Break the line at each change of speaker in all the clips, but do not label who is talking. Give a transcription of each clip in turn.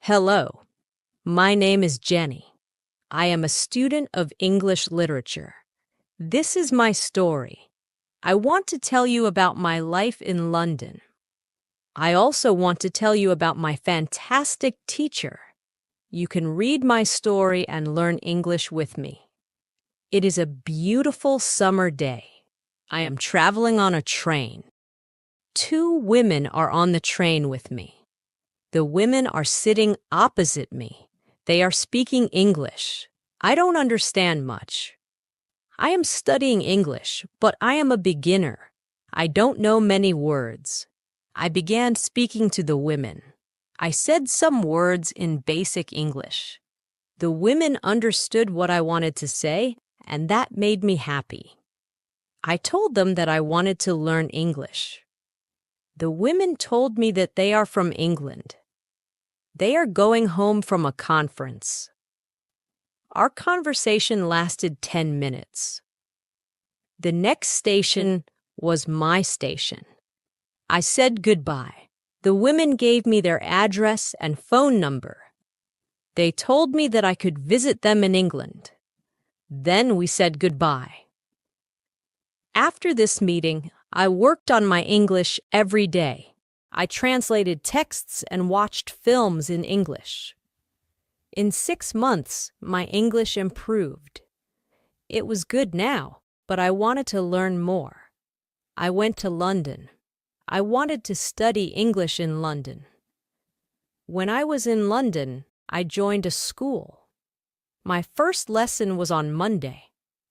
Hello, my name is Jenny. I am a student of English literature. This is my story. I want to tell you about my life in London. I also want to tell you about my fantastic teacher. You can read my story and learn English with me. It is a beautiful summer day. I am traveling on a train. Two women are on the train with me. The women are sitting opposite me. They are speaking English. I don't understand much. I am studying English, but I am a beginner. I don't know many words. I began speaking to the women. I said some words in basic English. The women understood what I wanted to say, and that made me happy. I told them that I wanted to learn English. The women told me that they are from England. They are going home from a conference. Our conversation lasted 10 minutes. The next station was my station. I said goodbye. The women gave me their address and phone number. They told me that I could visit them in England. Then we said goodbye. After this meeting, I worked on my English every day. I translated texts and watched films in English. In 6 months, my English improved. It was good now, but I wanted to learn more. I went to London. I wanted to study English in London. When I was in London, I joined a school. My first lesson was on Monday.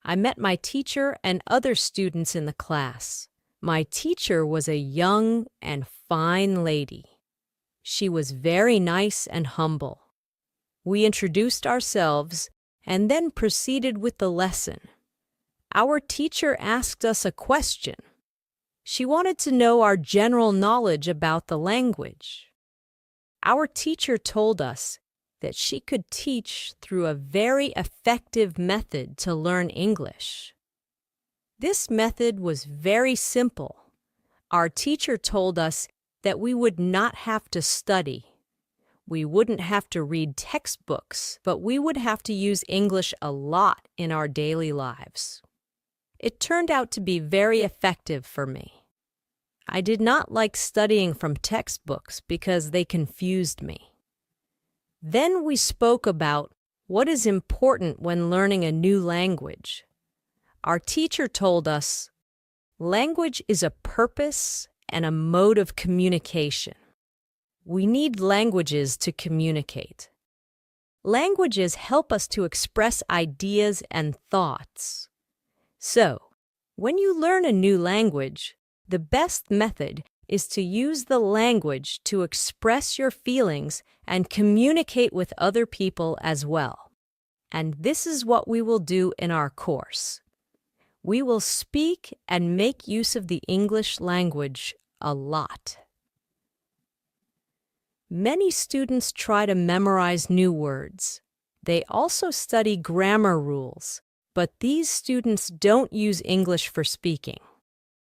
I met my teacher and other students in the class. My teacher was a young and fine lady. She was very nice and humble. We introduced ourselves and then proceeded with the lesson. Our teacher asked us a question. She wanted to know our general knowledge about the language. Our teacher told us that she could teach through a very effective method to learn English. This method was very simple. Our teacher told us that we would not have to study. We wouldn't have to read textbooks, but we would have to use English a lot in our daily lives. It turned out to be very effective for me. I did not like studying from textbooks because they confused me. Then we spoke about what is important when learning a new language. Our teacher told us, language is a purpose and a mode of communication. We need languages to communicate. Languages help us to express ideas and thoughts. So, when you learn a new language, the best method is to use the language to express your feelings and communicate with other people as well. And this is what we will do in our course. We will speak and make use of the English language a lot. Many students try to memorize new words. They also study grammar rules, but these students don't use English for speaking.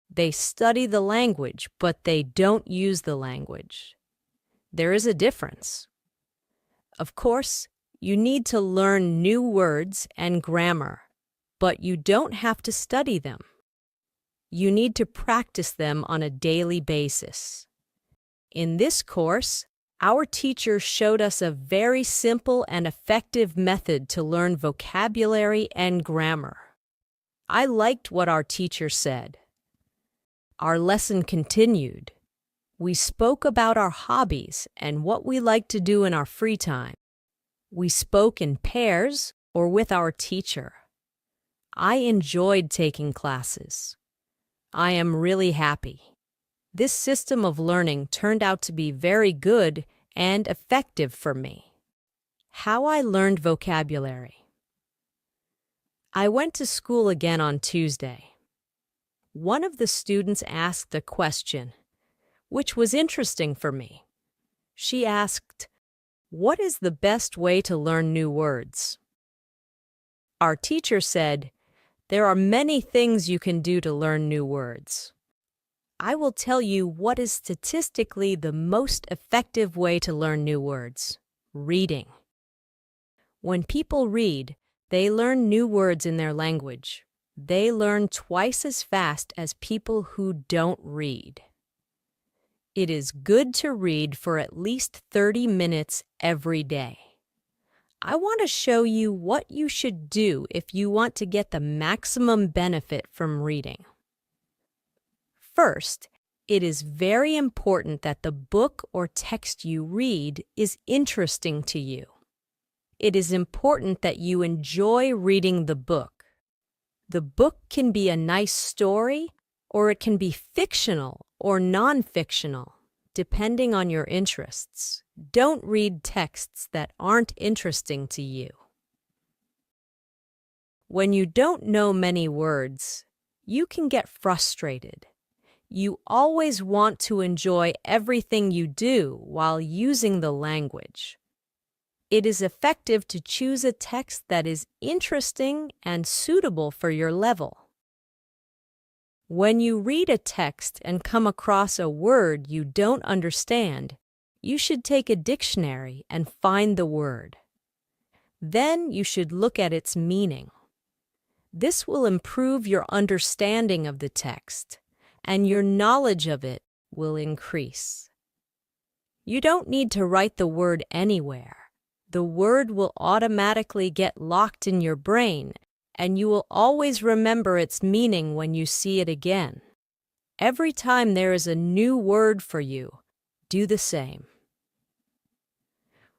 They study the language, but they don't use the language. There is a difference. Of course, you need to learn new words and grammar, but you don't have to study them. You need to practice them on a daily basis. In this course, our teacher showed us a very simple and effective method to learn vocabulary and grammar. I liked what our teacher said. Our lesson continued. We spoke about our hobbies and what we like to do in our free time. We spoke in pairs or with our teacher. I enjoyed taking classes. I am really happy. This system of learning turned out to be very good and effective for me. How I learned vocabulary. I went to school again on Tuesday. One of the students asked a question, which was interesting for me. She asked, "What is the best way to learn new words?" Our teacher said, "There are many things you can do to learn new words. I will tell you what is statistically the most effective way to learn new words. reading. When people read, they learn new words in their language. They learn twice as fast as people who don't read. It is good to read for at least 30 minutes every day. I want to show you what you should do if you want to get the maximum benefit from reading. First, it is very important that the book or text you read is interesting to you. It is important that you enjoy reading the book. The book can be a nice story, or it can be fictional or non-fictional, depending on your interests. Don't read texts that aren't interesting to you. When you don't know many words, you can get frustrated. You always want to enjoy everything you do while using the language. It is effective to choose a text that is interesting and suitable for your level. When you read a text and come across a word you don't understand, you should take a dictionary and find the word. Then you should look at its meaning. This will improve your understanding of the text, and your knowledge of it will increase. You don't need to write the word anywhere. The word will automatically get locked in your brain, and you will always remember its meaning when you see it again. Every time there is a new word for you, do the same.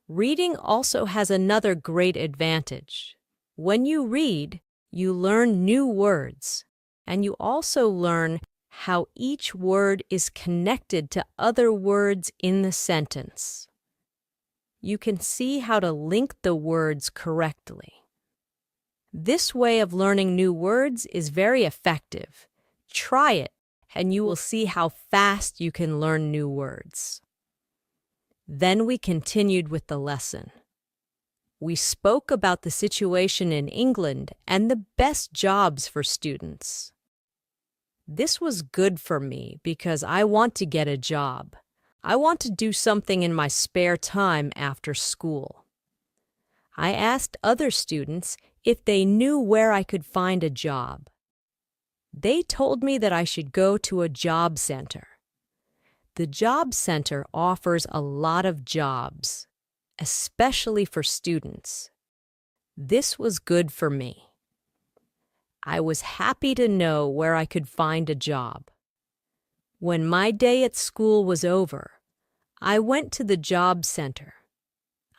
Reading also has another great advantage. When you read, you learn new words, and you also learn how each word is connected to other words in the sentence. You can see how to link the words correctly. This way of learning new words is very effective. Try it, and you will see how fast you can learn new words. Then we continued with the lesson. We spoke about the situation in England and the best jobs for students. This was good for me because I want to get a job. I want to do something in my spare time after school. I asked other students if they knew where I could find a job. They told me that I should go to a job center. The job center offers a lot of jobs, especially for students. This was good for me. I was happy to know where I could find a job. When my day at school was over, I went to the job center.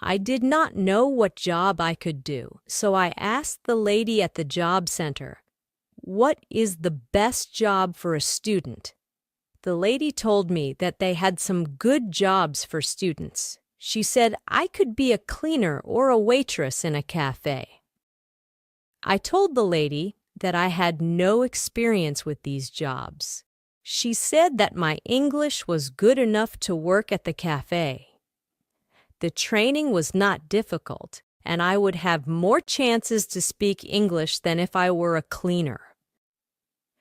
I did not know what job I could do, so I asked the lady at the job center, "What is the best job for a student?" The lady told me that they had some good jobs for students. She said I could be a cleaner or a waitress in a cafe. I told the lady that I had no experience with these jobs. She said that my English was good enough to work at the cafe. The training was not difficult, and I would have more chances to speak English than if I were a cleaner.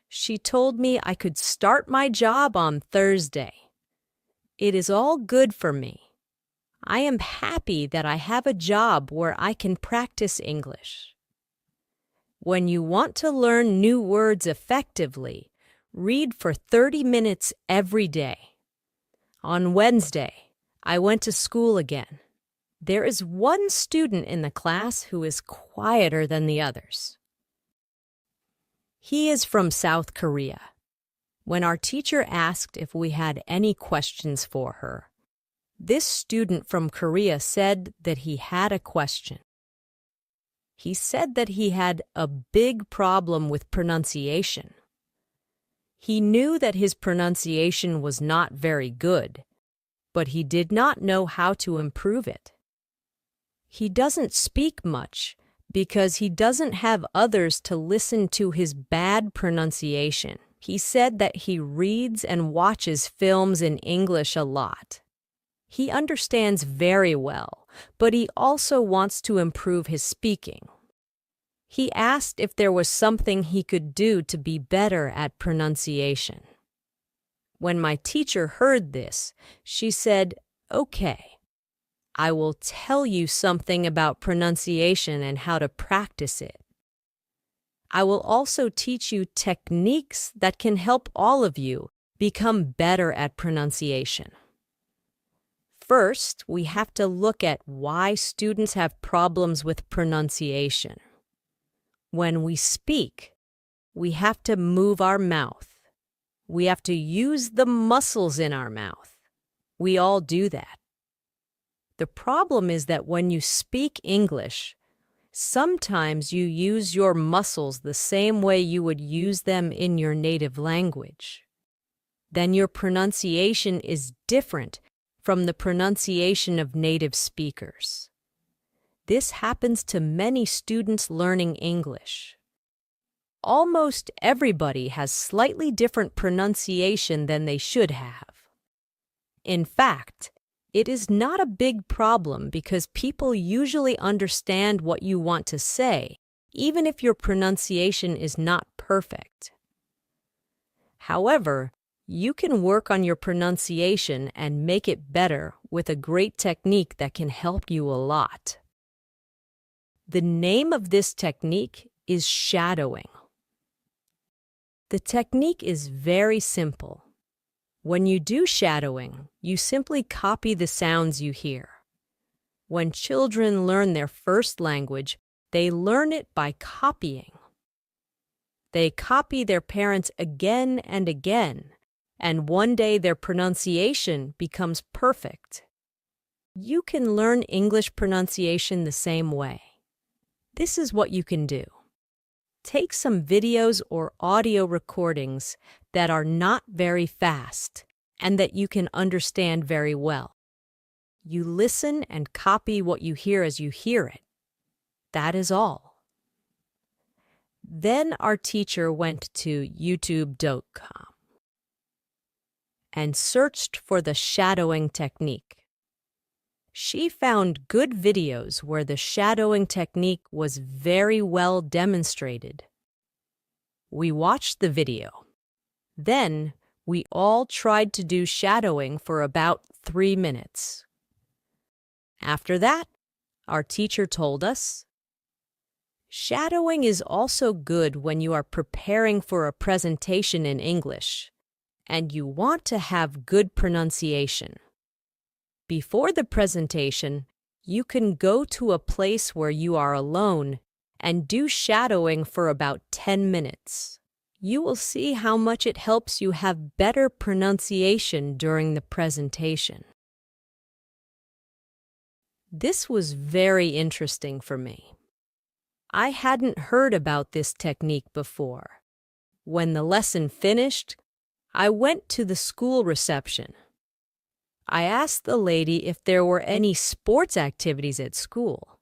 She told me I could start my job on Thursday. It is all good for me. I am happy that I have a job where I can practice English. When you want to learn new words effectively, read for 30 minutes every day. On Wednesday, I went to school again. There is one student in the class who is quieter than the others. He is from South Korea. When our teacher asked if we had any questions for her, this student from Korea said that he had a question. He said that he had a big problem with pronunciation. He knew that his pronunciation was not very good, but he did not know how to improve it. He doesn't speak much because he doesn't have others to listen to his bad pronunciation. He said that he reads and watches films in English a lot. He understands very well, but he also wants to improve his speaking. He asked if there was something he could do to be better at pronunciation. When my teacher heard this, she said, "Okay, I will tell you something about pronunciation and how to practice it. I will also teach you techniques that can help all of you become better at pronunciation. First, we have to look at why students have problems with pronunciation. When we speak, we have to move our mouth. We have to use the muscles in our mouth. We all do that. The problem is that when you speak English, sometimes you use your muscles the same way you would use them in your native language. Then your pronunciation is different from the pronunciation of native speakers. This happens to many students learning English. Almost everybody has slightly different pronunciation than they should have. In fact, it is not a big problem because people usually understand what you want to say, even if your pronunciation is not perfect. However, you can work on your pronunciation and make it better with a great technique that can help you a lot. The name of this technique is shadowing. The technique is very simple. When you do shadowing, you simply copy the sounds you hear. When children learn their first language, they learn it by copying. They copy their parents again and again, and one day their pronunciation becomes perfect. You can learn English pronunciation the same way. This is what you can do. Take some videos or audio recordings that are not very fast and that you can understand very well. You listen and copy what you hear as you hear it. That is all. Then our teacher went to youtube.com and searched for the shadowing technique. She found good videos where the shadowing technique was very well demonstrated. We watched the video. Then, we all tried to do shadowing for about 3 minutes. After that, our teacher told us, shadowing is also good when you are preparing for a presentation in English, and you want to have good pronunciation. Before the presentation, you can go to a place where you are alone and do shadowing for about 10 minutes. You will see how much it helps you have better pronunciation during the presentation. This was very interesting for me. I hadn't heard about this technique before. When the lesson finished, I went to the school reception. I asked the lady if there were any sports activities at school.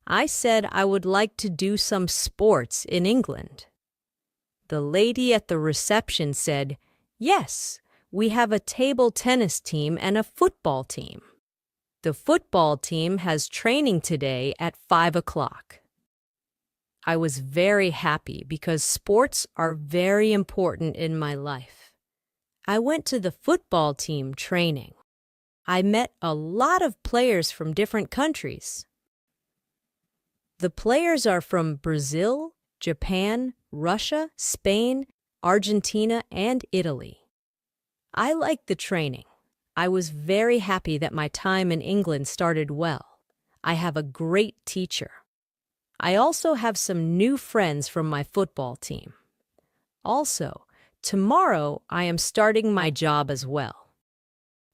I said I would like to do some sports in England. The lady at the reception said, "Yes, we have a table tennis team and a football team. The football team has training today at 5 o'clock." I was very happy because sports are very important in my life. I went to the football team training. I met a lot of players from different countries. The players are from Brazil, Japan, Russia, Spain, Argentina, and Italy. I liked the training. I was very happy that my time in England started well. I have a great teacher. I also have some new friends from my football team. Also, tomorrow I am starting my job as well.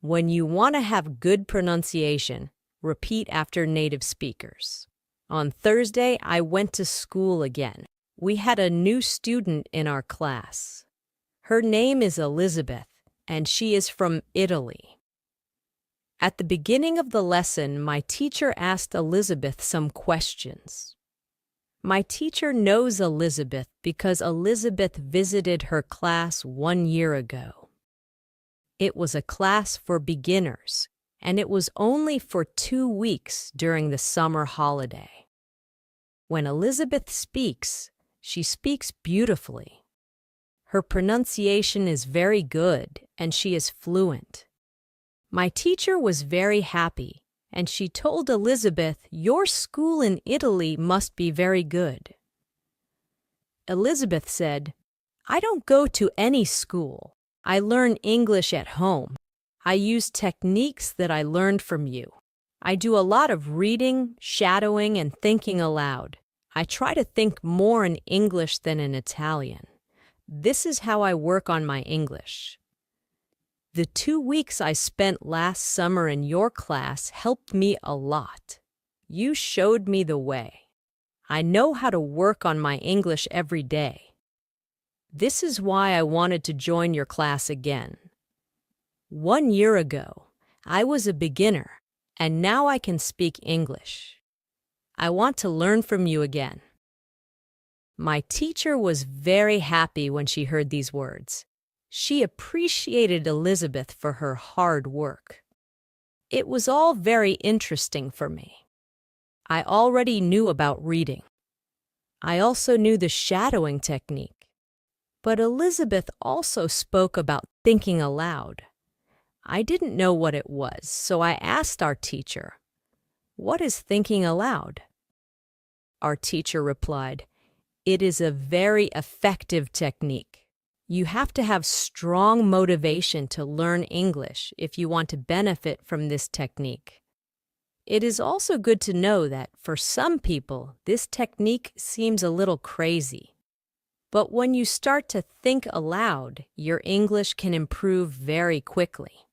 When you want to have good pronunciation, repeat after native speakers. On Thursday, I went to school again. We had a new student in our class. Her name is Elizabeth, and she is from Italy. At the beginning of the lesson, my teacher asked Elizabeth some questions. My teacher knows Elizabeth because Elizabeth visited her class 1 year ago. It was a class for beginners, and it was only for 2 weeks during the summer holiday. When Elizabeth speaks, she speaks beautifully. Her pronunciation is very good, and she is fluent. My teacher was very happy, and she told Elizabeth, "Your school in Italy must be very good." Elizabeth said, "I don't go to any school. I learn English at home. I use techniques that I learned from you. I do a lot of reading, shadowing, and thinking aloud. I try to think more in English than in Italian. This is how I work on my English. The 2 weeks I spent last summer in your class helped me a lot. You showed me the way. I know how to work on my English every day. This is why I wanted to join your class again. 1 year ago, I was a beginner, and now I can speak English. I want to learn from you again." My teacher was very happy when she heard these words. She appreciated Elizabeth for her hard work. It was all very interesting for me. I already knew about reading. I also knew the shadowing technique. But Elizabeth also spoke about thinking aloud. I didn't know what it was, so I asked our teacher, "What is thinking aloud?" Our teacher replied, "It is a very effective technique. You have to have strong motivation to learn English if you want to benefit from this technique. It is also good to know that for some people, this technique seems a little crazy. But when you start to think aloud, your English can improve very quickly."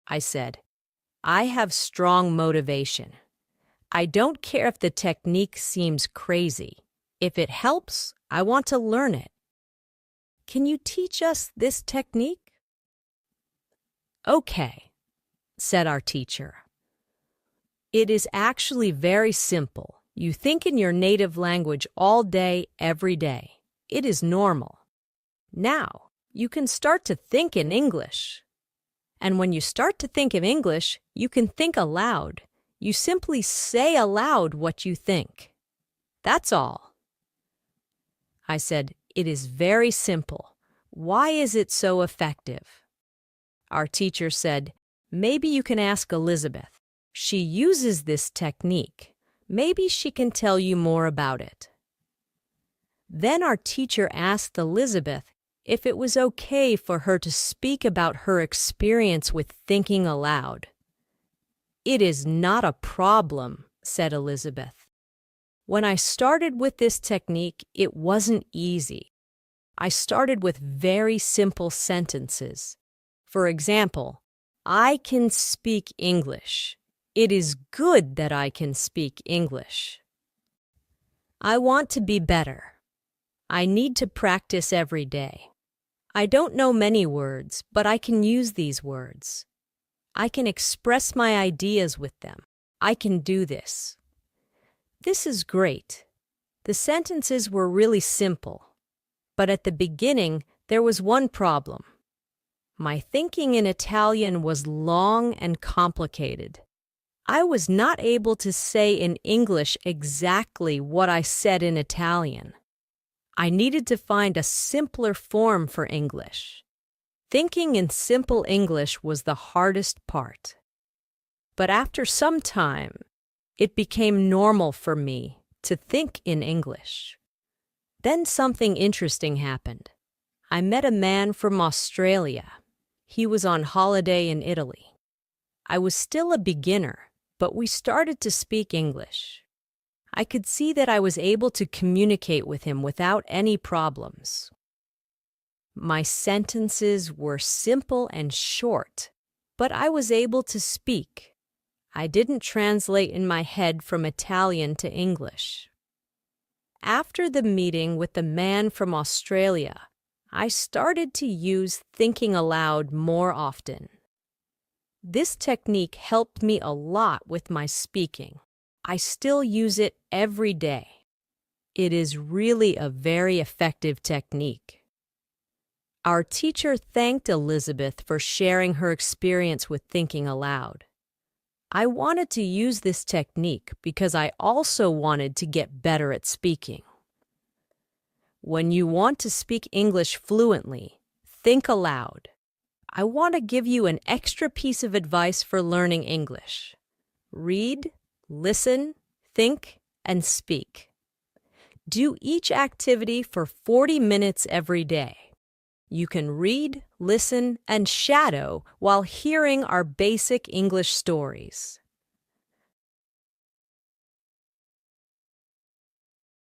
I said, "I have strong motivation. I don't care if the technique seems crazy. If it helps, I want to learn it. Can you teach us this technique?" "Okay," said our teacher. "It is actually very simple. You think in your native language all day, every day. It is normal. Now, you can start to think in English. And when you start to think in English, you can think aloud. You simply say aloud what you think. That's all." I said, "It is very simple. Why is it so effective?" Our teacher said, "Maybe you can ask Elizabeth. She uses this technique. Maybe she can tell you more about it." Then our teacher asked Elizabeth if it was okay for her to speak about her experience with thinking aloud. "It is not a problem," said Elizabeth. "When I started with this technique, it wasn't easy. I started with very simple sentences. For example, I can speak English. It is good that I can speak English. I want to be better. I need to practice every day. I don't know many words, but I can use these words. I can express my ideas with them. I can do this. This is great. The sentences were really simple. But at the beginning, there was one problem. My thinking in Italian was long and complicated. I was not able to say in English exactly what I said in Italian. I needed to find a simpler form for English. Thinking in simple English was the hardest part. But after some time, it became normal for me to think in English. Then something interesting happened. I met a man from Australia. He was on holiday in Italy. I was still a beginner, but we started to speak English. I could see that I was able to communicate with him without any problems. My sentences were simple and short, but I was able to speak. I didn't translate in my head from Italian to English. After the meeting with the man from Australia, I started to use thinking aloud more often. This technique helped me a lot with my speaking. I still use it every day. It is really a very effective technique. Our teacher thanked Elizabeth for sharing her experience with thinking aloud. I wanted to use this technique because I also wanted to get better at speaking. When you want to speak English fluently, think aloud. I want to give you an extra piece of advice for learning English. Read, listen, think, and speak. Do each activity for 40 minutes every day. You can read, listen, and shadow while hearing our basic English stories.